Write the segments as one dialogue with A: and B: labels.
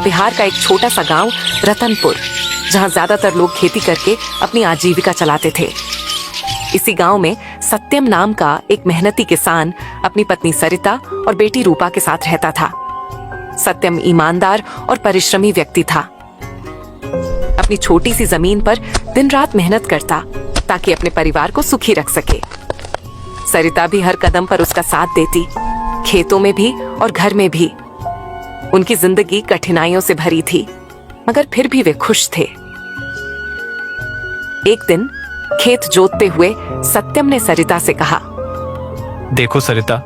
A: बिहार का एक छोटा सा गांव रतनपुर, जहां ज्यादातर लोग खेती करके अपनी आजीविका चलाते थे। इसी गांव में सत्यम नाम का एक मेहनती किसान अपनी पत्नी सरिता और बेटी रूपा के साथ रहता था। सत्यम ईमानदार और परिश्रमी व्यक्ति था। अपनी छोटी सी जमीन पर दिन रात मेहनत करता ताकि अपने परिवार को सुखी रख सके। सरिता भी हर कदम पर उसका साथ देती, खेतों में भी और घर में भी। उनकी जिंदगी कठिनाइयों से भरी थी, मगर फिर भी वे खुश थे। एक दिन खेत जोतते हुए सत्यम ने सरिता से कहा,
B: देखो सरिता,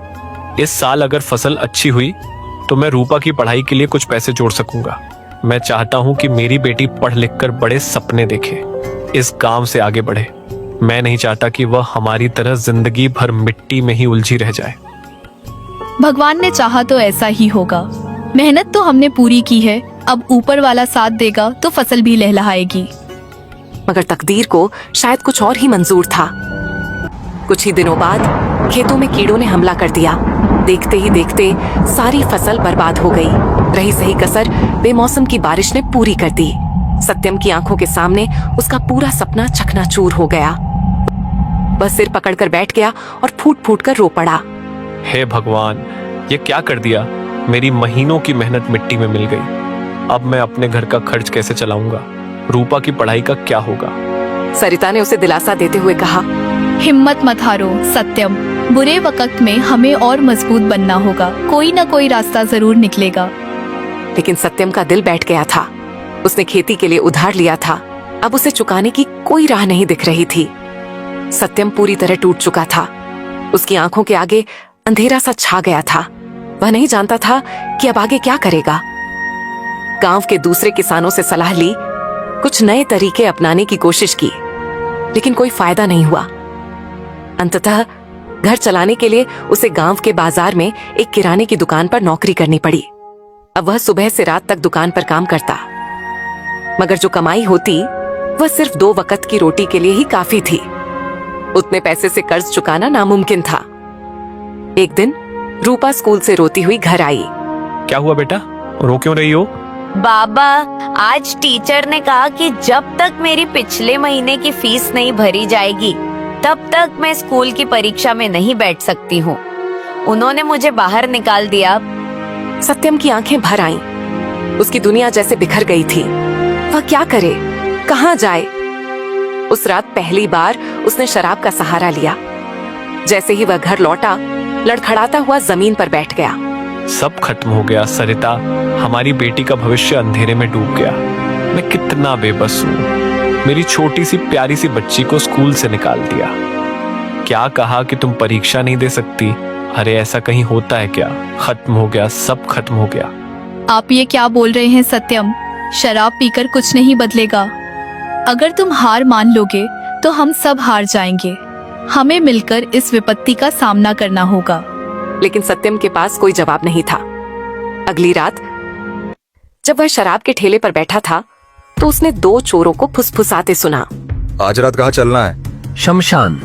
B: इस साल अगर फसल अच्छी हुई तो मैं रूपा की पढ़ाई के लिए कुछ पैसे जोड़ सकूंगा। मैं चाहता हूं कि मेरी बेटी पढ़ लिख कर बड़े सपने देखे, इस गांव से आगे बढ़े। मैं नहीं चाहता कि वह हमारी तरह जिंदगी भर मिट्टी में ही उलझी रह जाए।
C: भगवान ने चाहा तो ऐसा ही होगा। मेहनत तो हमने पूरी की है, अब ऊपर वाला साथ देगा तो फसल भी लहलहाएगी।
A: मगर तकदीर को शायद कुछ और ही मंजूर था। कुछ ही दिनों बाद खेतों में कीड़ों ने हमला कर दिया। देखते ही देखते सारी फसल बर्बाद हो गई। रही सही कसर बेमौसम की बारिश ने पूरी कर दी। सत्यम की आंखों के सामने उसका पूरा सपना चकनाचूर हो गया। वह सिर पकड़कर बैठ गया और फूट फूट कर रो पड़ा।
B: हे भगवान, ये क्या कर दिया? मेरी महीनों की मेहनत मिट्टी में मिल गई। अब मैं अपने घर का खर्च कैसे चलाऊंगा? रूपा की पढ़ाई का क्या होगा?
A: सरिता ने उसे दिलासा देते हुए कहा,
C: हिम्मत मत हारो सत्यम, बुरे वक्त में हमें और मजबूत बनना होगा। कोई ना कोई रास्ता जरूर निकलेगा।
A: लेकिन सत्यम का दिल बैठ गया था। उसने खेती के लिए उधार लिया था, अब उसे चुकाने की कोई राह नहीं दिख रही थी। सत्यम पूरी तरह टूट चुका था। उसकी आंखों के आगे अंधेरा सा छा गया था। वह नहीं जानता था कि अब आगे क्या करेगा। गांव के दूसरे किसानों से सलाह ली, कुछ नए तरीके अपनाने की कोशिश की, लेकिन कोई फायदा नहीं हुआ। अंततः घर चलाने के लिए उसे गांव के बाजार में एक किराने की दुकान पर नौकरी करनी पड़ी। अब वह सुबह से रात तक दुकान पर काम करता, मगर जो कमाई होती वह सिर्फ 2 वक्त की रोटी के लिए ही काफी थी। उतने पैसे से कर्ज चुकाना नामुमकिन था। एक दिन रूपा स्कूल से रोती हुई घर आई।
B: क्या हुआ बेटा, रो क्यों रही हो?
D: बाबा, आज टीचर ने कहा कि जब तक मेरी पिछले महीने की फीस नहीं भरी जाएगी तब तक मैं स्कूल की परीक्षा में नहीं बैठ सकती हूँ। उन्होंने मुझे बाहर निकाल दिया।
A: सत्यम की आंखें भर आईं। उसकी दुनिया जैसे बिखर गई थी। वह क्या करे, कहाँ जाए? उस रात पहली बार उसने शराब का सहारा लिया। जैसे ही वह घर लौटा, लड़खड़ाता हुआ जमीन पर बैठ गया।
B: सब खत्म हो गया सरिता, हमारी बेटी का भविष्य अंधेरे में डूब गया। मैं कितना बेबस हूँ। मेरी छोटी सी प्यारी सी बच्ची को स्कूल से निकाल दिया। क्या कहा कि तुम परीक्षा नहीं दे सकती? अरे ऐसा कहीं होता है क्या? खत्म हो गया, सब खत्म हो गया।
C: आप ये क्या बोल रहे हैं सत्यम? शराब पीकर कुछ नहीं बदलेगा। अगर तुम हार मान लोगे तो हम सब हार जाएंगे। हमें मिलकर इस विपत्ति का सामना करना होगा।
A: लेकिन सत्यम के पास कोई जवाब नहीं था। अगली रात जब वह शराब के ठेले पर बैठा था तो उसने 2 चोरों को फुसफुसाते सुना।
E: आज रात कहाँ चलना है?
F: शमशान।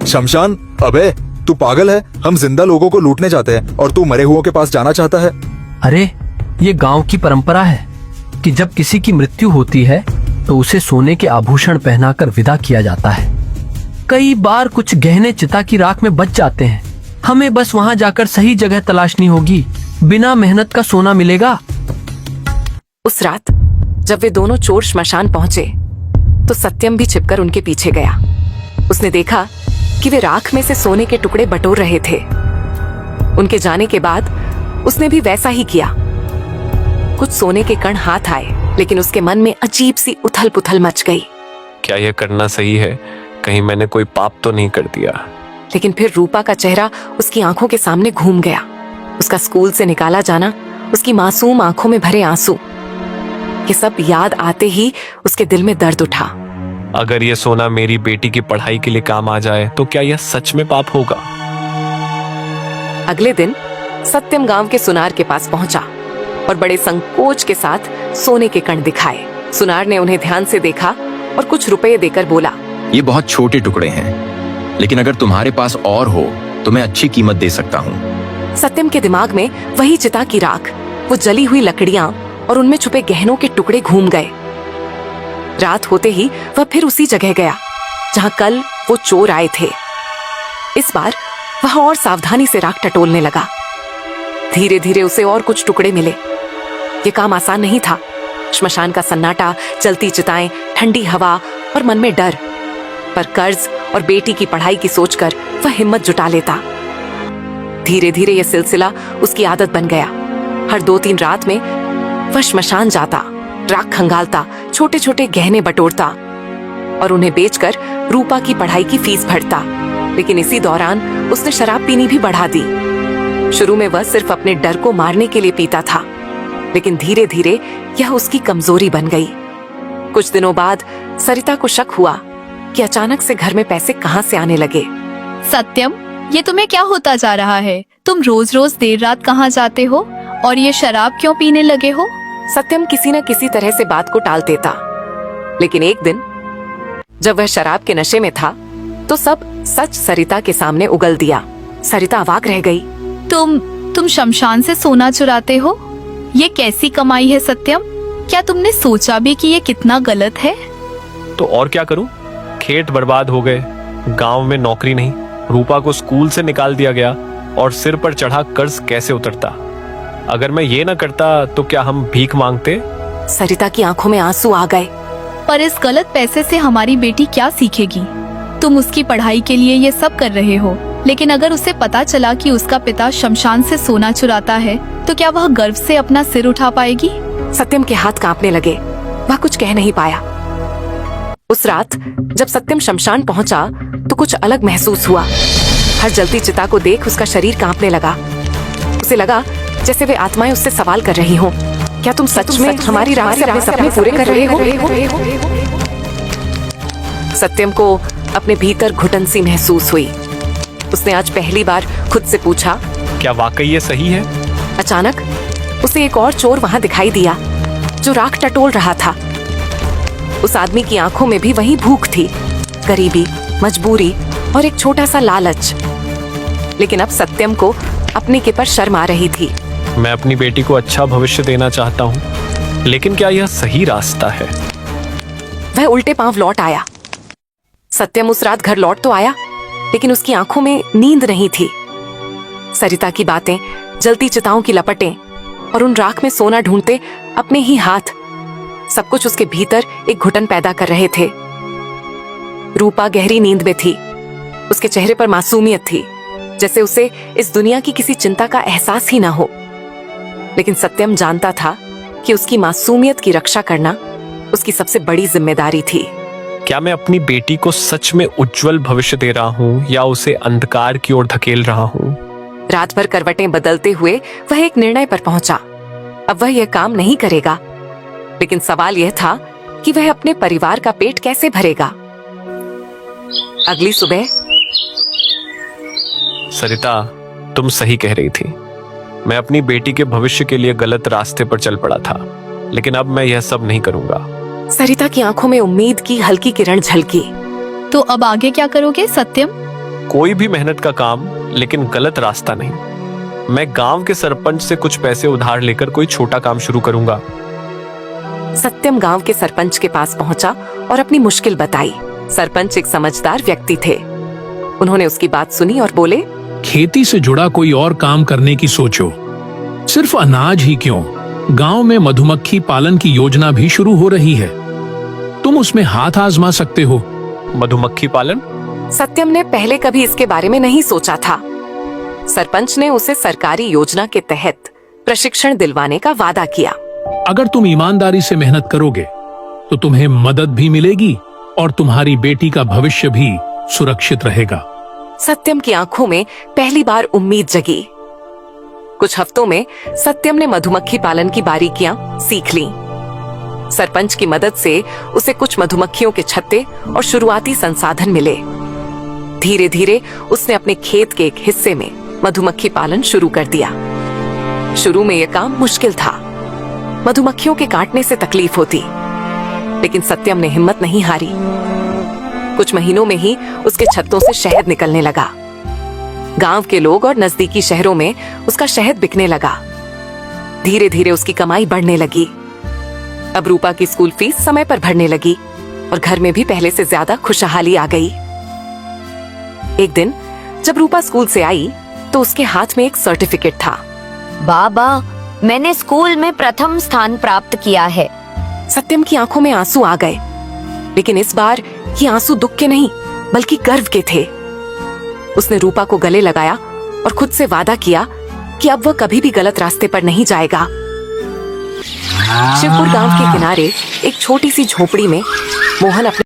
E: शमशान? अबे तू पागल है? हम जिंदा लोगों को लूटने जाते हैं और तू मरे हुओं के पास जाना चाहता है?
F: अरे ये गांव की परंपरा है कि जब किसी की मृत्यु होती है तो उसे सोने के आभूषण पहनाकर विदा किया जाता है। कई बार कुछ गहने चिता की राख में बच जाते हैं। हमें बस वहां जाकर सही जगह तलाशनी होगी। बिना मेहनत का सोना मिलेगा।
A: उस रात जब वे दोनों चोर श्मशान पहुंचे तो सत्यम भी छिपकर उनके पीछे गया। उसने देखा कि वे राख में से सोने के टुकड़े बटोर रहे थे। उनके जाने के बाद उसने भी वैसा ही किया। कुछ सोने के कण हाथ आए, लेकिन उसके मन में अजीब सी उथल पुथल मच गई।
B: क्या यह करना सही है? कहीं मैंने कोई पाप तो नहीं कर दिया?
A: लेकिन फिर रूपा का चेहरा उसकी आंखों के सामने घूम गया। उसका स्कूल से निकाला जाना, उसकी मासूम आंखों में भरे आंसू, ये सब याद आते ही उसके दिल में दर्द उठा।
B: अगर ये सोना मेरी बेटी की पढ़ाई के लिए काम आ जाए तो क्या यह सच में पाप होगा?
A: अगले दिन सत्यम गांव के सुनार के पास पहुंचा और बड़े संकोच के साथ सोने के कण दिखाए। सुनार ने उन्हें ध्यान से देखा और कुछ रुपए देकर बोला,
G: ये बहुत छोटे टुकड़े हैं, लेकिन अगर तुम्हारे पास और हो तो मैं अच्छी कीमत दे सकता हूँ।
A: सत्यम के दिमाग में वही चिता की राख, वो जली हुई लकड़ियां और उनमें छुपे गहनों के टुकड़े घूम गए। रात होते ही वह फिर उसी जगह गया जहां कल वो चोर आए थे। इस बार वह और सावधानी से राख टटोलने लगा। धीरे धीरे उसे और कुछ टुकड़े मिले। ये काम आसान नहीं था। श्मशान का सन्नाटा, जलती चिताएं, ठंडी हवा और मन में डर। पर कर्ज और बेटी की पढ़ाई की सोचकर वह हिम्मत जुटा लेता। धीरे धीरे यह सिलसिला उसकी आदत बन गया। हर 2-3 रात में वह श्मशान जाता, राख खंगालता, छोटे छोटे गहने बटोरता और उन्हें बेचकर रूपा की पढ़ाई की फीस भरता। लेकिन इसी दौरान उसने शराब पीनी भी बढ़ा दी। शुरू में वह सिर्फ अपने डर को मारने के लिए पीता था, लेकिन धीरे धीरे यह उसकी कमजोरी बन गई। कुछ दिनों बाद सरिता को शक हुआ कि अचानक से घर में पैसे कहां से आने लगे।
C: सत्यम, ये तुम्हें क्या होता जा रहा है? तुम रोज रोज देर रात कहाँ जाते हो और ये शराब क्यों पीने लगे हो?
A: सत्यम किसी न किसी तरह से बात को टाल देता, लेकिन एक दिन जब वह शराब के नशे में था तो सब सच सरिता के सामने उगल दिया। सरिता अवाक रह गई।
C: तुम शमशान से सोना चुराते हो? ये कैसी कमाई है सत्यम? क्या तुमने सोचा भी कि ये कितना गलत है?
B: तो और क्या करूं? खेत बर्बाद हो गए, गांव में नौकरी नहीं, रूपा को स्कूल से निकाल दिया गया और सिर पर चढ़ा कर्ज कैसे उतरता? अगर मैं ये ना करता तो क्या हम भीख मांगते?
A: सरिता की आंखों में आंसू आ गए।
C: पर इस गलत पैसे से हमारी बेटी क्या सीखेगी? तुम उसकी पढ़ाई के लिए ये सब कर रहे हो, लेकिन अगर उसे पता चला कि उसका पिता शमशान से सोना चुराता है तो क्या वह गर्व से अपना सिर उठा पाएगी?
A: सत्यम के हाथ कांपने लगे। वह कुछ कह नहीं पाया। उस रात जब सत्यम शमशान पहुंचा तो कुछ अलग महसूस हुआ। हर जलती चिता को देख उसका शरीर कांपने लगा। उसे लगा जैसे वे आत्माएं उससे सवाल कर रही हों, क्या तुम सच में हमारी राह से अपने सपने पूरे कर रहे हो? सत्यम को अपने भीतर घुटन सी महसूस हुई। उसने आज पहली बार खुद से पूछा,
B: क्या वाकई ये सही है?
A: अचानक उसे एक और चोर वहां दिखाई दिया जो राख टटोल रहा था। उस आदमी की आंखों में भी वही भूख थी, गरीबी, मजबूरी और एक छोटा सा लालच। लेकिन अब सत्यम को अपने के पर शर्म आ रही थी।
B: मैं अपनी बेटी को अच्छा भविष्य देना चाहता हूँ, लेकिन क्या यह सही रास्ता है?
A: वह उल्टे पांव लौट आया। सत्यम उस रात घर लौट तो आया, लेकिन उसकी आंखों में नींद नहीं थी। सरिता की बातें, जलती चिताओं की लपटें और उन राख में सोना ढूंढते अपने ही हाथ, सब कुछ उसके भीतर एक घुटन पैदा कर रहे थे। रूपा गहरी नींद में थी। उसके चेहरे पर मासूमियत थी, जैसे उसे इस दुनिया की किसी चिंता का एहसास ही ना हो। लेकिन सत्यम जानता था कि उसकी मासूमियत की रक्षा करना उसकी सबसे बड़ी जिम्मेदारी थी।
B: क्या मैं अपनी बेटी को सच में उज्जवल भविष्य दे रहा हूँ या उसे अंधकार की ओर धकेल रहा हूँ?
A: रात भर करवटें बदलते हुए वह एक निर्णय पर पहुंचा। अब वह यह काम नहीं करेगा, लेकिन सवाल यह था कि वह अपने परिवार का पेट कैसे भरेगा। अगली सुबह
B: सरिता, तुम सही कह रही थी। मैं अपनी बेटी के भविष्य के लिए गलत रास्ते पर चल पड़ा था, लेकिन अब मैं यह सब नहीं करूंगा।
A: सरिता की आंखों में उम्मीद की हल्की किरण झलकी।
C: तो अब आगे क्या करोगे सत्यम?
B: कोई भी मेहनत का काम, लेकिन गलत रास्ता नहीं। मैं गांव के सरपंच से कुछ पैसे उधार लेकर कोई छोटा काम शुरू करूंगा।
A: सत्यम गांव के सरपंच के पास पहुंचा और अपनी मुश्किल बताई। सरपंच एक समझदार व्यक्ति थे। उन्होंने उसकी बात सुनी और बोले,
H: खेती से जुड़ा कोई और काम करने की सोचो। सिर्फ अनाज ही क्यों, गांव में मधुमक्खी पालन की योजना भी शुरू हो रही है। तुम उसमें हाथ आजमा सकते हो।
B: मधुमक्खी पालन?
A: सत्यम ने पहले कभी इसके बारे में नहीं सोचा था। सरपंच ने उसे सरकारी योजना के तहत प्रशिक्षण दिलवाने का वादा किया।
H: अगर तुम ईमानदारी से मेहनत करोगे तो तुम्हें मदद भी मिलेगी और तुम्हारी बेटी का भविष्य भी सुरक्षित रहेगा।
A: सत्यम की आंखों में पहली बार उम्मीद जगी। कुछ हफ्तों में सत्यम ने मधुमक्खी पालन की बारीकियां सीख लीं। सरपंच की मदद से उसे कुछ मधुमक्खियों के छत्ते और शुरुआती संसाधन मिले। धीरे धीरे उसने अपने खेत के एक हिस्से में मधुमक्खी पालन शुरू कर दिया। शुरू में यह काम मुश्किल था। मधुमक्खियों के काटने से तकलीफ होती, लेकिन सत्यम ने हिम्मत नहीं हारी। कुछ महीनों में ही उसके छत्तों से शहद निकलने लगा। गांव के लोग और नजदीकी शहरों में उसका शहद बिकने लगा। धीरे धीरे उसकी कमाई बढ़ने लगी। अब रूपा की स्कूल फीस समय पर भरने लगी और घर में भी पहले से ज्यादा खुशहाली आ गई। एक दिन जब रूपा स्कूल से आई तो उसके हाथ में एक सर्टिफिकेट था।
D: बाबा, मैंने स्कूल में प्रथम स्थान प्राप्त किया है।
A: सत्यम की आंखों में आंसू आ गए, लेकिन इस बार ये आंसू दुख के नहीं बल्कि गर्व के थे। उसने रूपा को गले लगाया और खुद से वादा किया कि अब वह कभी भी गलत रास्ते पर नहीं जाएगा। शिवपुर गांव के किनारे एक छोटी सी झोपड़ी में मोहन अपने